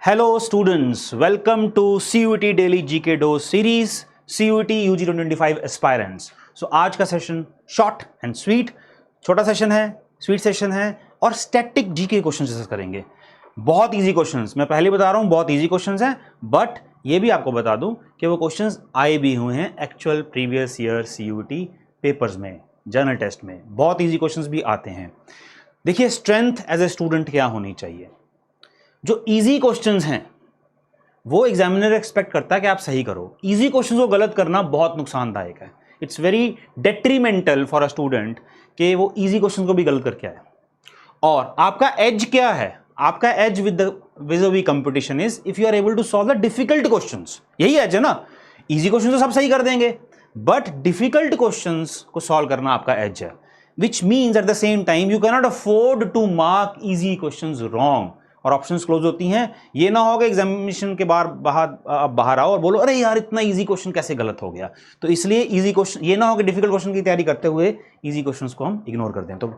Hello students, welcome to CUET Daily GK Dose Series, CUET UG 2025 Aspirants. So आज का session short and sweet, छोटा session है, sweet session है और static GK question discuss करेंगे। बहुत इजी क्वेश्चंस, मैं पहले बता रहा हूँ बहुत इजी क्वेश्चंस हैं, बट ये भी आपको बता दूं कि वो क्वेश्चंस आए भी हुए हैं actual previous year CUET papers में, जर्नल टेस्ट में बहुत इजी क्वेश्चंस भी आते हैं। देखिए स्ट्रेंथ एज ए स्टूडेंट क्या होनी चाहिए। जो इजी क्वेश्चंस हैं वो एग्जामिनर एक्सपेक्ट करता है कि आप सही करो। इजी क्वेश्चंस को गलत करना बहुत नुकसानदायक है। It's very detrimental for a student कि वो इजी क्वेश्चंस को भी गलत करके आए। और आपका एज क्या है? आपका edge with the vis competition is if you are able to solve the difficult questions. यही एज है ना। इजी क्वेश्चन तो सब सही कर देंगे, बट डिफिकल्ट क्वेश्चंस को सॉल्व करना आपका एज है, which means at the same time you can not afford to mark easy questions wrong और ऑप्शंस क्लोज होती हैं। ये ना होगा एग्जामिनेशन के बाहर आओ और बोलो अरे यार इतना इजी क्वेश्चन कैसे गलत हो गया। तो इसलिए इजी क्वेश्चन, ये ना हो कि डिफिकल्ट क्वेश्चन की तैयारी करते हुए इजी क्वेश्चंस को हम इग्नोर कर दें। तो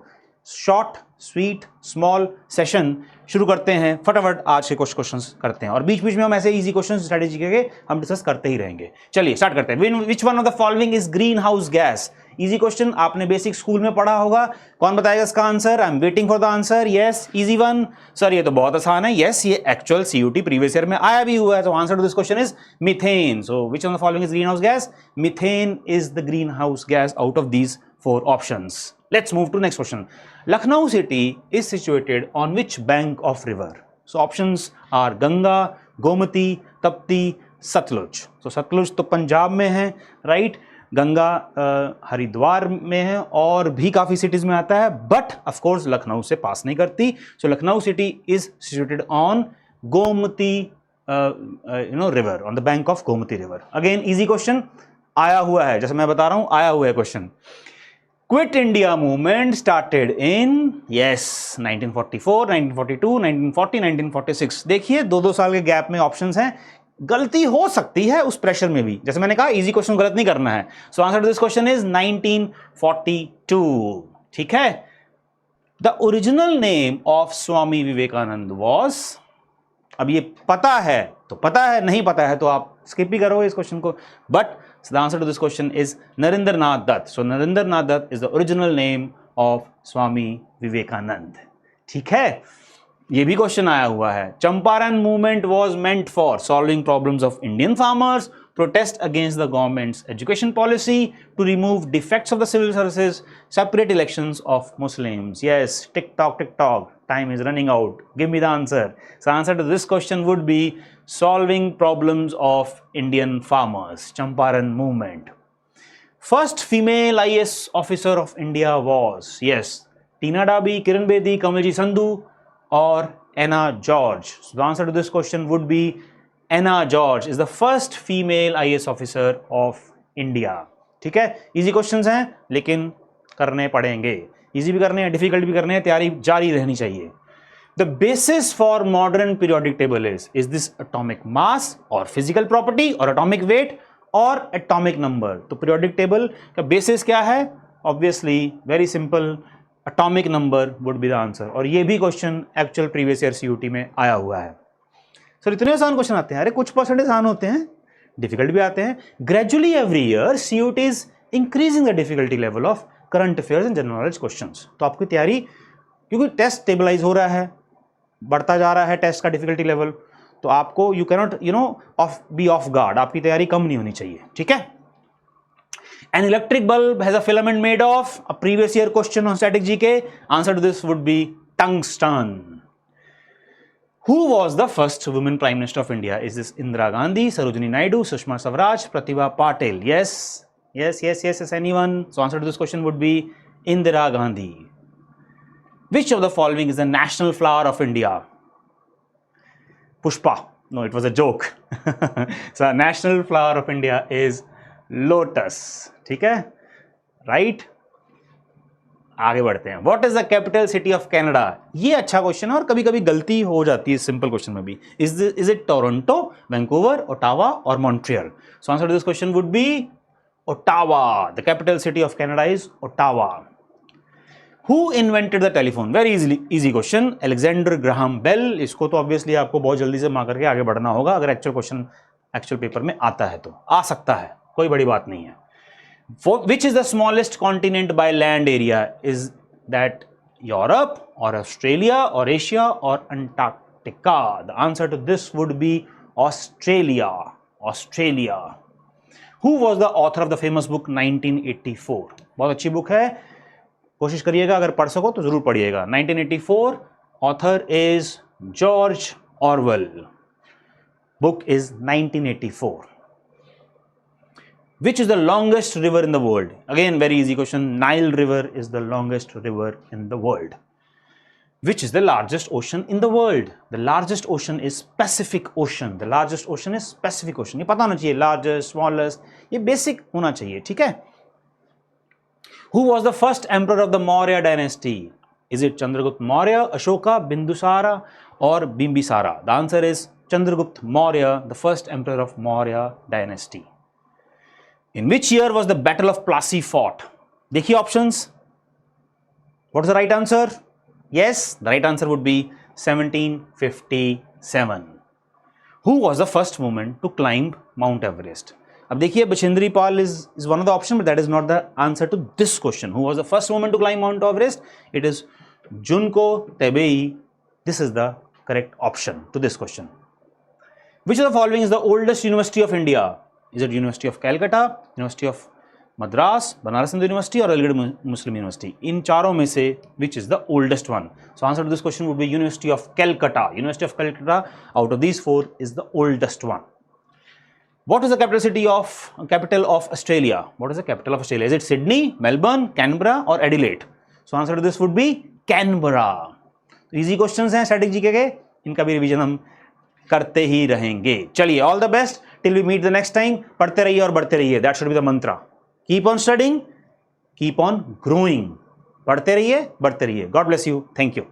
शॉर्ट स्वीट स्मॉल सेशन शुरू करते हैं, फटाफट आज के कुछ क्वेश्चंस करते हैं और बीच बीच में हम ऐसे इजी क्वेश्चंस स्ट्रेटेजी के हम डिस्कस करते ही रहेंगे। चलिए स्टार्ट करते हैं। Which one of the following is greenhouse gas? Easy question, आपने बेसिक स्कूल में पढ़ा होगा। कौन बताएगा इसका answer? I am waiting for the answer. Yes, easy one. Sir ये तो बहुत आसान है। यस, ये एक्चुअल CUET प्रीवियस ईयर में आया भी हुआ है। तो answer to this question is methane. So which of the following is greenhouse gas? Methane is the greenhouse gas out of these 4 options. Let's move to next question. Lucknow city is situated on which bank of river? So options are Ganga, Gomati, Tapti, Satluj. So Satluj तो पंजाब में है, right? Ganga Haridwar में है और भी काफ़ी cities में आता है, बट ऑफकोर्स लखनऊ से पास नहीं करती। So Lucknow city is situated on Gomti river, on the bank of Gomti river. Again easy question आया हुआ है, जैसे मैं बता रहा हूँ आया हुआ है question. Quit India movement started in 1944, 1942, 1940, 1946। देखिए 2-2 साल के गैप में ऑप्शंस हैं, गलती हो सकती है उस प्रेशर में भी। जैसे मैंने कहा इजी क्वेश्चन गलत नहीं करना है। So answer to this question is 1942। ठीक है। The original name of Swami Vivekananda was, अब ये पता है तो पता है, नहीं पता है तो आप स्किप भी करोगे इस क्वेश्चन को, but the answer to this question is Narendranath Dutt. So Narendranath Dutt is the original name of Swami Vivekanand. ठीक है, ये भी क्वेश्चन आया हुआ है। Champaran movement was meant for solving problems of Indian farmers, protest against the government's education policy, to remove defects of the civil services, separate elections of Muslims. Yes, tick tock, time is running out. Give me the answer. So answer to this question would be solving problems of Indian farmers. Champaran movement. First female IAS officer of India was, yes, Tina Dabi, Kiran Bedi, Kamalji Sandhu or Anna George. So the answer to this question would be Anna George is the first female IAS officer of India. ठीक है, easy questions हैं लेकिन करने पड़ेंगे। Easy भी करने हैं, difficult भी करने हैं, तैयारी जारी रहनी चाहिए। The basis for modern periodic table is this atomic mass or physical property or atomic weight or atomic number? तो periodic table का basis क्या है? Obviously very simple, atomic number would be the answer. और ये भी question actual previous year CUET में आया हुआ है। सर इतने आसान क्वेश्चन आते हैं? अरे कुछ परसेंटेज आसान होते हैं, डिफिकल्ट भी आते हैं। Gradually every year CUET is increasing the difficulty level of current affairs and general knowledge questions. तो आपकी तैयारी, क्योंकि टेस्ट स्टेबलाइज हो रहा है, बढ़ता जा रहा है टेस्ट का डिफिकल्टी लेवल, तो आपको you cannot be off guard, आपकी तैयारी कम नहीं होनी चाहिए। ठीक है। An electric bulb has a filament made of, a previous year question on static GK. Answer to this would be tungsten. Who was the first women prime minister of India? Is this Indira Gandhi, Sarojini Naidu, Sushma Swaraj, Pratibha Patil? Yes, anyone? So answer to this question would be Indira Gandhi. Which of the following is the national flower of India? Pushpa. No, it was a joke. So national flower of India is lotus. ठीक है, right? आगे बढ़ते हैं। What is the capital city of Canada? ये अच्छा question है और कभी कभी गलती हो जाती है सिंपल क्वेश्चन में भी। Is it Toronto, Vancouver, Ottawa or Montreal? So answer to this question would be Ottawa. The capital city of Canada is Ottawa. Who invented the telephone? Very easy question, Alexander Graham Bell. इसको तो obviously आपको बहुत जल्दी से मार करके आगे बढ़ना होगा, अगर एक्चुअल क्वेश्चन एक्चुअल पेपर में आता है तो। आ सकता है, कोई बड़ी बात नहीं है। Which is the smallest continent by land area? Is that Europe or Australia or Asia or Antarctica? The answer to this would be Australia. Australia. Who was the author of the famous book 1984? बहुत अच्छी book है, कोशिश करिएगा अगर पढ़ सको तो जरूर पढ़िएगा। 1984, author is George Orwell. Book is 1984. Which is the longest river in the world? Again, very easy question. Nile River is the longest river in the world. Which is the largest ocean in the world? The largest ocean is Pacific Ocean. The largest ocean is Pacific Ocean. ये पता होना चाहिए, largest, smallest, ये basic होना चाहिए, ठीक है? Who was the first emperor of the Maurya dynasty? Is it Chandragupta Maurya, Ashoka, Bindusara, or Bimbisara? The answer is Chandragupta Maurya, the first emperor of Maurya dynasty. In which year was the Battle of Plassey fought? देखिए options. What is the right answer? Yes, the right answer would be 1757. Who was the first woman to climb Mount Everest? अब देखिए, Bachendri Pal is one of the options, but that is not the answer to this question. Who was the first woman to climb Mount Everest? It is Junko Tabei. This is the correct option to this question. Which of the following is the oldest university of India? Is it University of Calcutta, University of Madras, Banaras Hindu University, or Aligarh Muslim University? इन चारों में से which is the oldest one? So answer to this question would be University of Calcutta. University of Calcutta out of these four is the oldest one. What is the capital of Australia? What is the capital of Australia? Is it Sydney, Melbourne, Canberra, or Adelaide? So answer to this would be Canberra. Easy questions हैं static GK के, इनका भी revision हम करते ही रहेंगे। चलिए, all the best till we meet the next time. पढ़ते रहिए और बढ़ते रहिए, that should be the mantra. Keep on studying, keep on growing. पढ़ते रहिए, बढ़ते रहिए। God bless you, thank you.